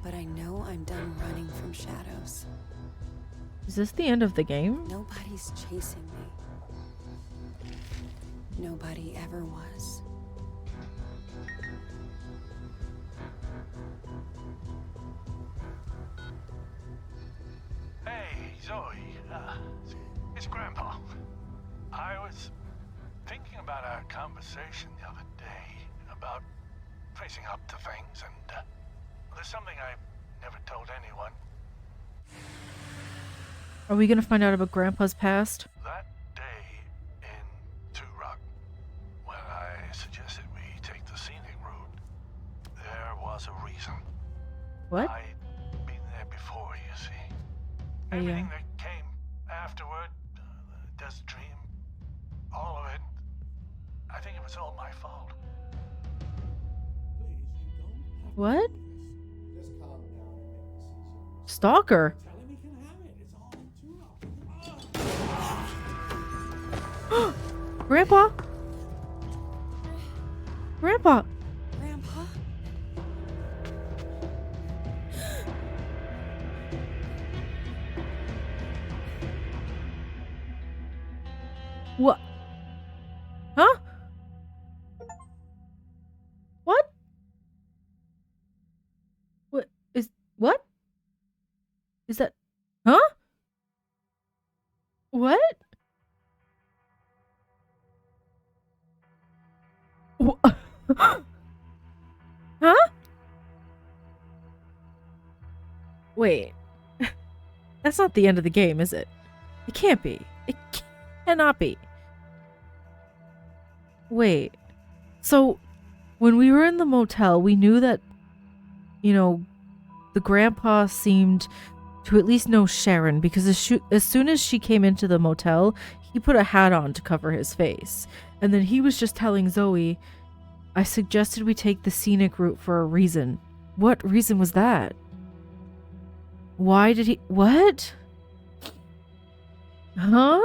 But I know I'm done running from shadows. Is this the end of the game? Nobody's chasing me. Nobody ever was. Hey, Zoe. It's Grandpa. I was thinking about our conversation the other day about facing up to things, and there's something I never told anyone. Are we gonna find out about Grandpa's past? That day in Two Rock, when I suggested we take the scenic route, there was a reason. What? I'd been there before, you see. Oh, yeah. Everything that came afterward, the desert dream, all of it, I think it was all my fault. What? Stalker. Grandpa? Grandpa? Grandpa? What? Huh? What? What? Is that? Huh? What? Huh? Huh? Wait. That's not the end of the game, is it? It can't be. It cannot be. Wait. So, when we were in the motel, we knew that, you know, the grandpa seemed to at least know Sharon, because as soon as she came into the motel, he put a hat on to cover his face. And then he was just telling Zoe, I suggested we take the scenic route for a reason. What reason was that? Why did he... What? Huh?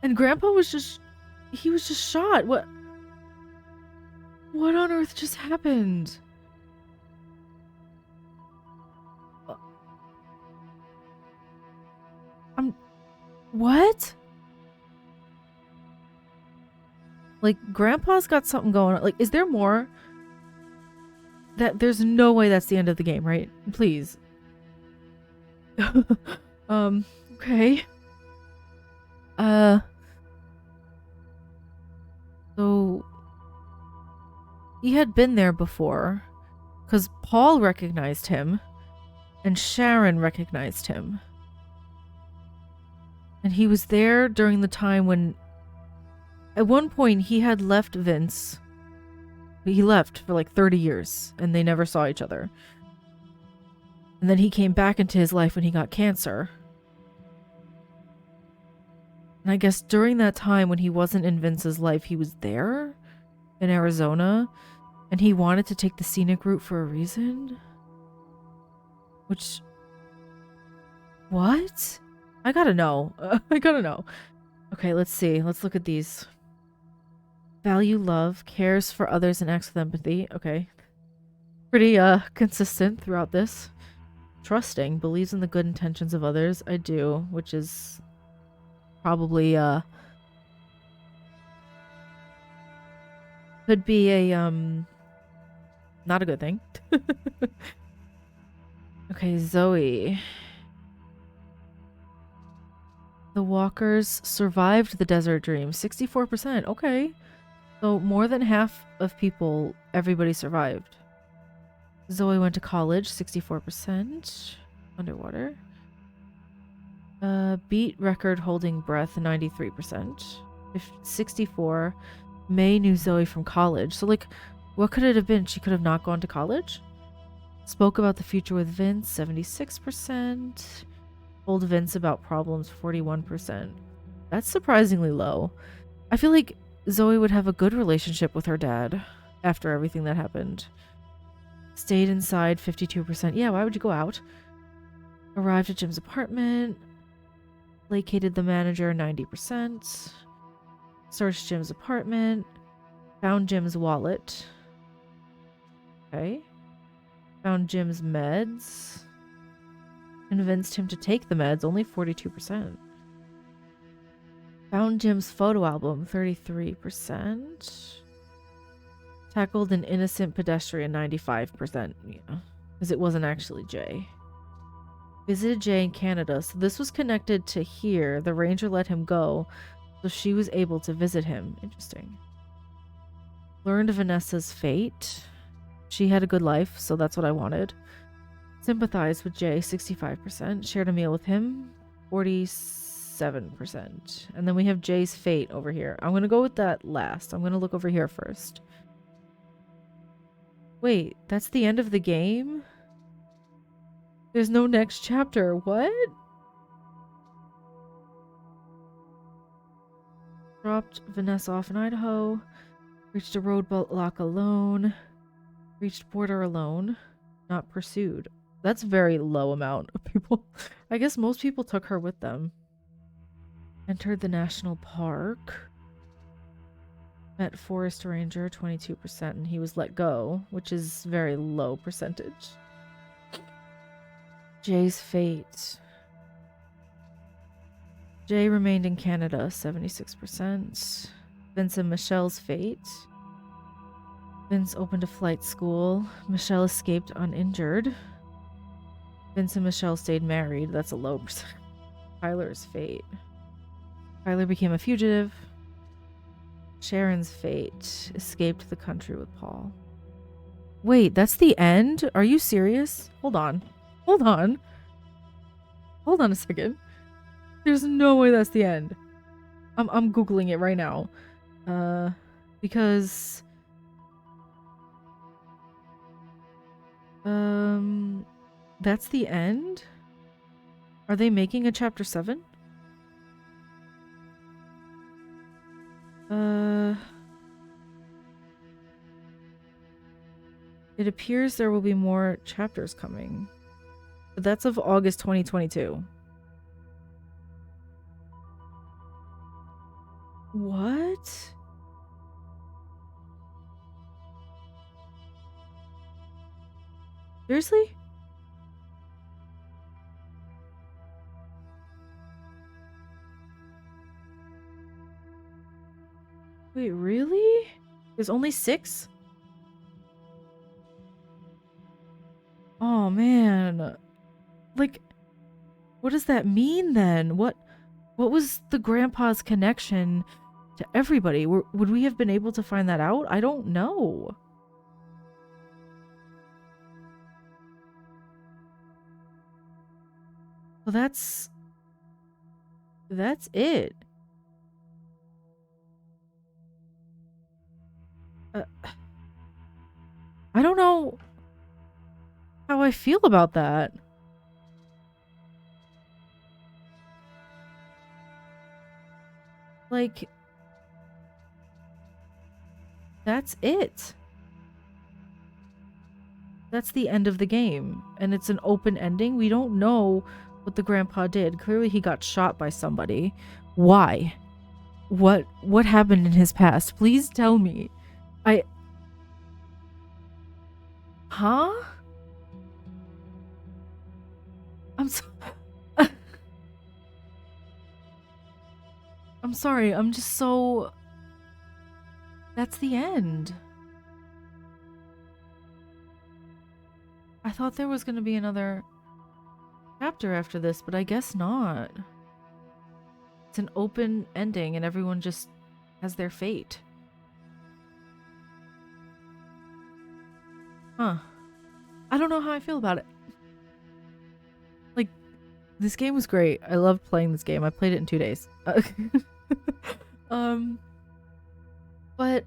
And Grandpa was just... He was just shot. What on earth just happened? What? Like, Grandpa's got something going on. Like, is there more? There's no way that's the end of the game, right? Please. Okay. So he had been there before, because Paul recognized him, and Sharon recognized him. And he was there during the time when, at one point, he had left Vince. He left for like 30 years, and they never saw each other. And then he came back into his life when he got cancer. And I guess during that time when he wasn't in Vince's life, he was there in Arizona, and he wanted to take the scenic route for a reason. Which... What? I gotta know. I gotta know. Okay, let's see. Let's look at these. Value love, cares for others and acts with empathy. Okay. Pretty consistent throughout this. Trusting, believes in the good intentions of others. I do, which is probably could be a not a good thing. Okay, Zoe. The walkers survived the desert dream. 64%. Okay. So more than half of people, everybody survived. Zoe went to college. 64%. Underwater. Beat record holding breath. 93%. 64. May knew Zoe from college. So, like, what could it have been? She could have not gone to college? Spoke about the future with Vince. 76%. Told Vince about problems. 41%. That's surprisingly low. I feel like Zoe would have a good relationship with her dad after everything that happened. Stayed inside. 52%. Yeah, why would you go out? Arrived at Jim's apartment. Placated the manager. 90%. Searched Jim's apartment. Found Jim's wallet. Okay. Found Jim's meds. Convinced him to take the meds. Only 42%. Found Jim's photo album. 33%. Tackled an innocent pedestrian. 95%. Yeah. Because it wasn't actually Jay. Visited Jay in Canada. So this was connected to here. The ranger let him go. So she was able to visit him. Interesting. Learned Vanessa's fate. She had a good life, so that's what I wanted. Sympathized with Jay, 65%. Shared a meal with him, 47%. And then we have Jay's fate over here. I'm going to go with that last. I'm going to look over here first. Wait, that's the end of the game? There's no next chapter. What? Dropped Vanessa off in Idaho. Reached a roadblock alone. Reached border alone. Not pursued. That's a very low amount of people. I guess most people took her with them. Entered the national park. Met forest ranger, 22%, and he was let go, which is very low percentage. Jay's fate. Jay remained in Canada, 76%. Vince and Michelle's fate. Vince opened a flight school. Michelle escaped uninjured. Vince and Michelle stayed married. That's a low percent. Tyler's fate. Tyler became a fugitive. Sharon's fate. Escaped the country with Paul. Wait, that's the end? Are you serious? Hold on. Hold on. Hold on a second. There's no way that's the end. I'm Googling it right now. Because that's the end? Are they making a chapter 7? It appears there will be more chapters coming. But that's of August 2022. What? Seriously? Wait, really? There's only 6? Oh man. Like, what does that mean then? What was the grandpa's connection to everybody? Would we have been able to find that out? I don't know. Well, that's it. I don't know how I feel about that. Like, that's it. That's the end of the game. And it's an open ending. We don't know what the grandpa did. Clearly he got shot by somebody. Why? What happened in his past? Please tell me. Huh? I'm sorry. I'm just so... That's the end. I thought there was going to be another chapter after this, but I guess not. It's an open ending and everyone just has their fate. Huh. I don't know how I feel about it. Like, this game was great. I loved playing this game. I played it in 2 days. But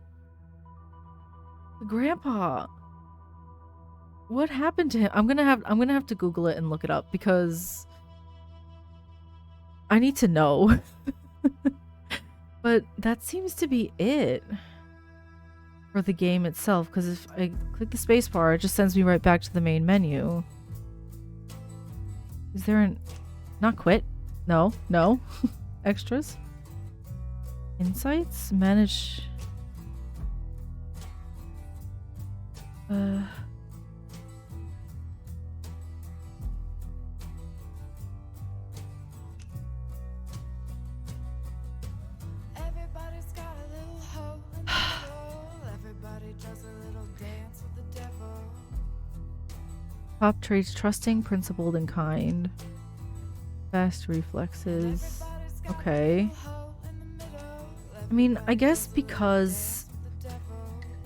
the grandpa, what happened to him? I'm gonna have to Google it and look it up because I need to know. But that seems to be it for the game itself, because if I click the spacebar, it just sends me right back to the main menu. Is there an... Not quit? No. Extras? Insights? Manage... Top traits: trusting, principled, and kind. Fast reflexes. Okay. I mean, I guess because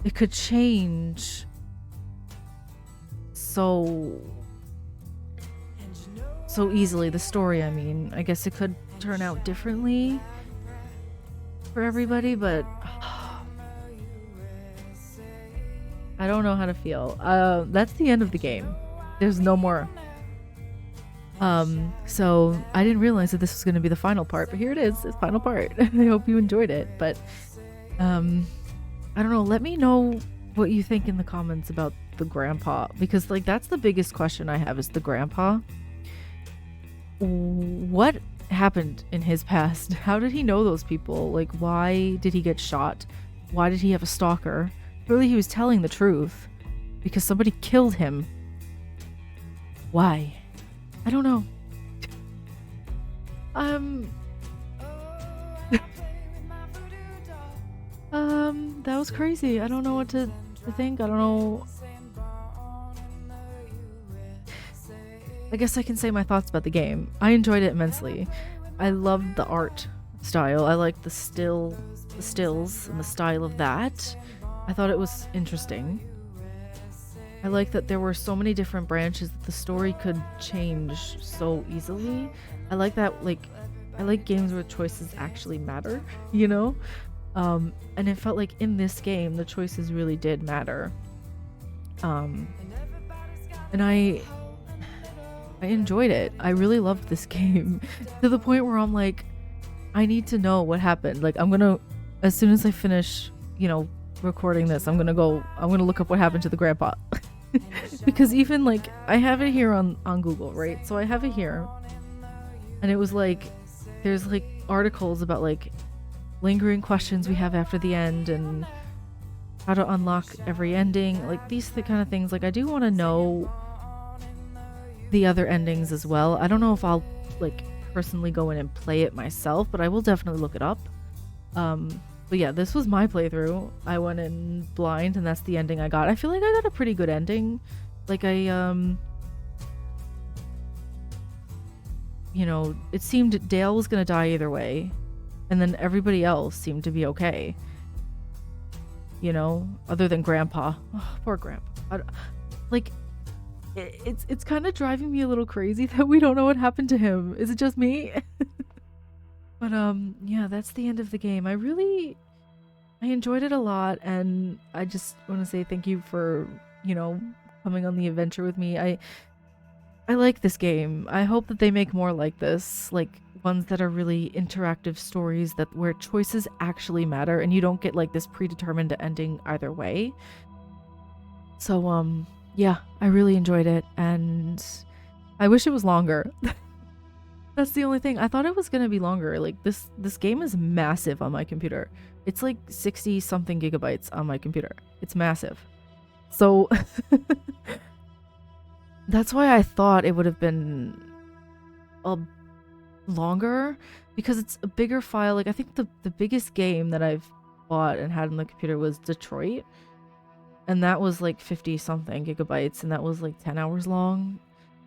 it could change so easily, the story, I mean. I guess it could turn out differently for everybody, but I don't know how to feel. That's the end of the game. There's no more. So I didn't realize that this was going to be the final part, but here it is. It's the final part. I hope you enjoyed it, but I don't know. Let me know what you think in the comments about the grandpa, because like that's the biggest question I have, is the grandpa. What happened in his past? How did he know those people? Like, why did he get shot? Why did he have a stalker? Clearly he was telling the truth because somebody killed him. Why? I don't know. That was crazy. I don't know what to think. I don't know. I guess I can say my thoughts about the game. I enjoyed it immensely. I loved the art style. I liked the stills and the style of that. I thought it was interesting. I like that there were so many different branches that the story could change so easily. I like that, like, I like games where choices actually matter, you know? And it felt like in this game, the choices really did matter. And I enjoyed it. I really loved this game to the point where I'm like, I need to know what happened. Like, I'm gonna, as soon as I finish, you know, recording this, I'm gonna look up what happened to the grandpa. Because even like, I have it here on Google, right? So I have it here, and it was like, there's like articles about like lingering questions we have after the end and how to unlock every ending, like these kind of things. Like, I do want to know the other endings as well. I don't know if I'll like personally go in and play it myself, but I will definitely look it up. But yeah, this was my playthrough. I went in blind and that's the ending I got. I feel like I got a pretty good ending. Like, I you know, it seemed Dale was gonna die either way, and then everybody else seemed to be okay, you know, other than Grandpa. Oh, poor Grandpa. Like, it's kind of driving me a little crazy that we don't know what happened to him. Is it just me? But yeah, that's the end of the game. I enjoyed it a lot, and I just want to say thank you for, you know, coming on the adventure with me. I like this game. I hope that they make more like this, like ones that are really interactive stories that where choices actually matter and you don't get like this predetermined ending either way. So yeah, I really enjoyed it, and I wish it was longer. That's the only thing. I thought it was gonna be longer. Like, this game is massive on my computer. It's like 60 something gigabytes on my computer. It's massive. So that's why I thought it would have been a longer, because it's a bigger file. Like, I think the biggest game that I've bought and had on the computer was Detroit, and that was like 50 something gigabytes, and that was like 10 hours long.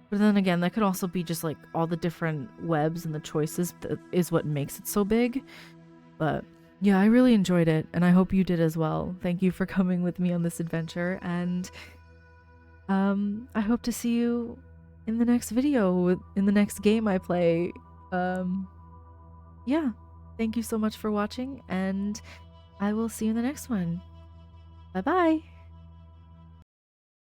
But then again, that could also be just like all the different webs and the choices that is what makes it so big. But yeah, I really enjoyed it, and I hope you did as well. Thank you for coming with me on this adventure, and I hope to see you in the next video, in the next game I play. Yeah, thank you so much for watching, and I will see you in the next one. Bye bye.